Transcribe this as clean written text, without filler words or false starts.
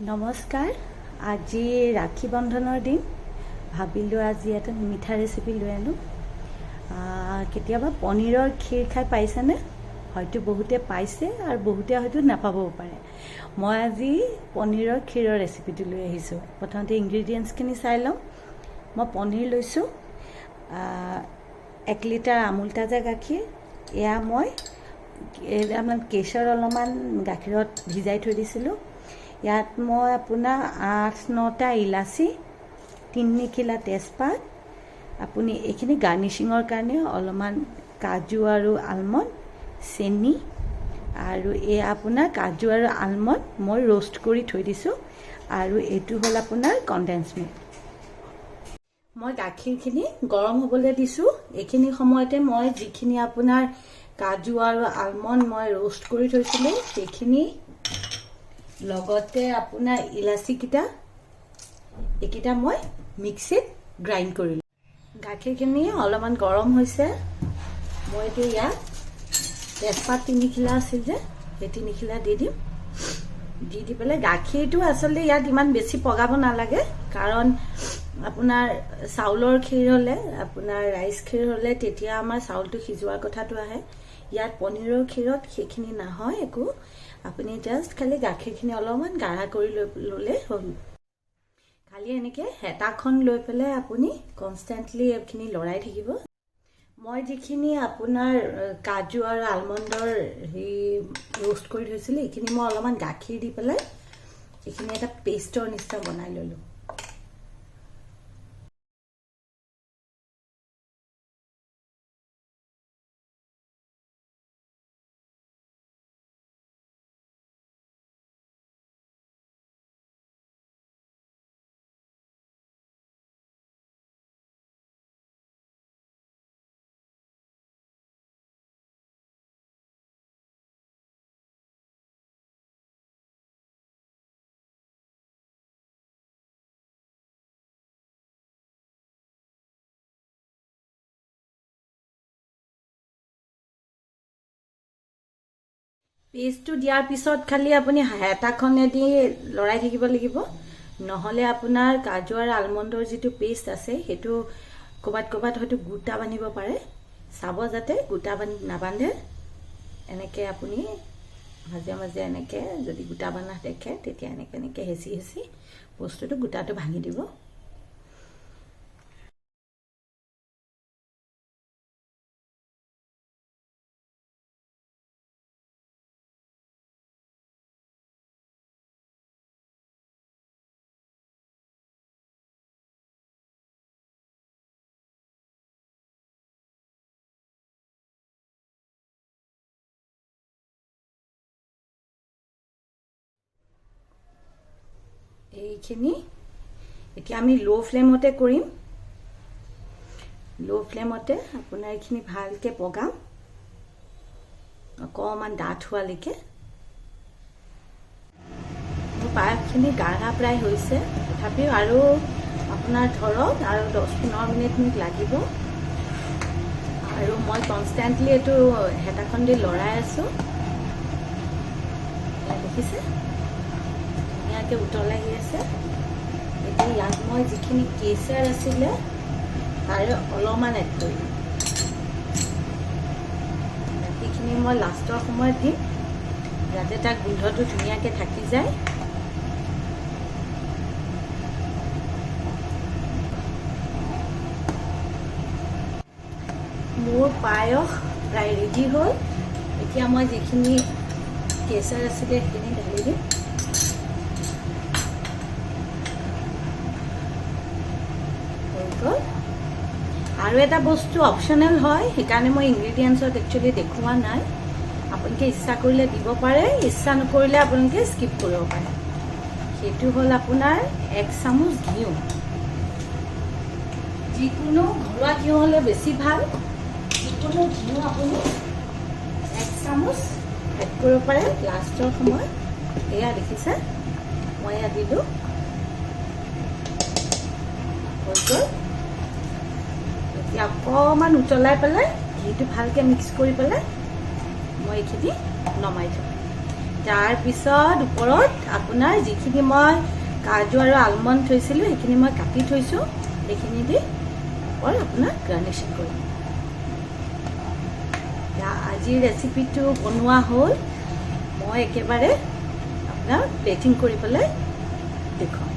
নমস্কাৰ। আজি ৰাখী বন্ধনৰ দিন, ভাবিলোঁ আজি এটা মিঠা ৰেচিপি লৈ আনো। কেতিয়াবা পনীৰৰ ক্ষীৰ খাই পাইছেনে? হয়তো বহুতে পাইছে আৰু বহুতে হয়তো নাপাবও পাৰে। মই আজি পনীৰৰ ক্ষীৰৰ ৰেচিপিটো লৈ আহিছোঁ। প্ৰথমতে ইনগ্ৰিডিয়েণ্টছখিনি চাই লওঁ। মই পনীৰ লৈছোঁ, 1 লিটাৰ আমুল তাজা গাখীৰ। এয়া মই কেশৰ অলপমান গাখীৰত ভিজাই থৈ দিছিলোঁ। ইয়াত মই আপোনাৰ 8-9টা ইলাচি, 3 নিখিলা তেজপাত, আপুনি এইখিনি গাৰ্নিচিঙৰ কাৰণে অলপমান কাজু আৰু আলমণ্ড, চেনি আৰু এয়া আপোনাৰ কাজু আৰু আলমণ্ড মই ৰোষ্ট কৰি থৈ দিছোঁ। আৰু এইটো হ'ল আপোনাৰ কনডেন্স মিল্ক। মই গাখীৰখিনি গৰম হ'বলৈ দিছোঁ। এইখিনি সময়তে মই যিখিনি আপোনাৰ কাজু আৰু আলমণ্ড মই ৰোষ্ট কৰি থৈছিলোঁ সেইখিনি লগতে আপোনাৰ ইলাচিকেইটা এইকেইটা মই মিক্সিত গ্ৰাইণ্ড কৰিলোঁ। গাখীৰখিনি অলপমান গৰম হৈছে। মই এতিয়া ইয়াত তেজপাত 3 নিখিলা আছিল যে সেই 3 নিখিলা দি দিম। দি পেলাই গাখীৰটো আচলতে ইয়াত ইমান বেছি পগাব নালাগে, কাৰণ আপোনাৰ চাউলৰ ক্ষীৰ হ'লে, আপোনাৰ ৰাইচ ক্ষীৰ হ'লে তেতিয়া আমাৰ চাউলটো সিজোৱাৰ কথাটো আহে। ইয়াত পনীৰৰ ক্ষীৰত সেইখিনি নহয় একো। আপুনি জাষ্ট খালি গাখীৰখিনি অলপমান গাঢ়া কৰি ল'লে হ'ল। খালি এনেকৈ হেতাখন লৈ পেলাই আপুনি কনষ্টেণ্টলি এইখিনি লৰাই থাকিব। মই যিখিনি আপোনাৰ কাজু আৰু আলমণ্ডৰ ৰোষ্ট কৰি থৈছিলোঁ এইখিনি মই অলপমান গাখীৰ দি পেলাই এইখিনি এটা পেষ্টৰ নিচিনা বনাই ল'লোঁ। পেষ্টটো দিয়াৰ পিছত খালি আপুনি হেতাখনেদি লৰাই থাকিব লাগিব, নহ'লে আপোনাৰ কাজু আৰু আলমণ্ডৰ যিটো পেষ্ট আছে সেইটো ক'ৰবাত হয়তো গোটা বান্ধিব পাৰে। চাব যাতে গোটা নাবান্ধে। এনেকৈ আপুনি মাজে মাজে এনেকৈ যদি গোটা বান্ধা দেখে তেতিয়া এনেকৈ হেঁচি বস্তুটো গোটাটো ভাঙি দিব। এইখিনি এতিয়া আমি ল' ফ্লেমতে কৰিম। ল' ফ্লেমতে আপোনাৰ এইখিনি ভালকৈ পগাম, অকণমান ডাঠ হোৱালৈকে। মোৰ পায়সখিনি গাঢ়া প্ৰায় হৈছে, তথাপিও আৰু আপোনাৰ ধৰক আৰু 10-15 মিনিট লাগিব। আৰু মই কনষ্টেণ্টলি এইটো হেতাখন দি লৰাই আছোঁ। দেখিছে ধুনীয়াকৈ উতলাই আহি আছে। এতিয়া ইয়াত মই যিখিনি কেশৰ আছিলে তাৰে অলপমান এড কৰিম। বাকীখিনি মই লাষ্টৰ সময়ত দিম যাতে তাৰ গোন্ধটো ধুনীয়াকৈ থাকি যায়। মোৰ পায়স প্ৰায় ৰেডি হ'ল। এতিয়া মই যিখিনি কেশৰ আছিলে সেইখিনি ঢালি দিম। আৰু এটা বস্তু অপশ্যনেল হয়, সেইকাৰণে মই ইনগ্ৰিডিয়েণ্টছত একচুৱেলি দেখুওৱা নাই। আপোনালোকে ইচ্ছা কৰিলে দিব পাৰে, ইচ্ছা নকৰিলে আপোনালোকে স্কিপ কৰিব পাৰে। সেইটো হ'ল আপোনাৰ 1 চামুচ ঘিউ। যিকোনো ঘৰুৱা ঘিউ হ'লে বেছি ভাল। যিকোনো ঘিউ আপুনি 1 চামুচ এড কৰিব পাৰে লাষ্টৰ সময়ত। এয়া দেখিছে মই এয়া দিলোঁ, হৈ গ'ল। এতিয়া অকণমান উতলাই পেলাই ঘিটো ভালকৈ মিক্স কৰি পেলাই মই এইখিনি নমাই থওঁ। তাৰপিছত ওপৰত আপোনাৰ যিখিনি মই কাজু আৰু আলমণ্ড থৈছিলোঁ সেইখিনি মই কাটি থৈছোঁ, সেইখিনি দি ওপৰত আপোনাৰ গাৰ্নিচিং কৰিম। আজিৰ ৰেচিপিটো বনোৱা হ'ল, মই একেবাৰে আপোনাৰ প্লেটিং কৰি পেলাই দেখুৱাম।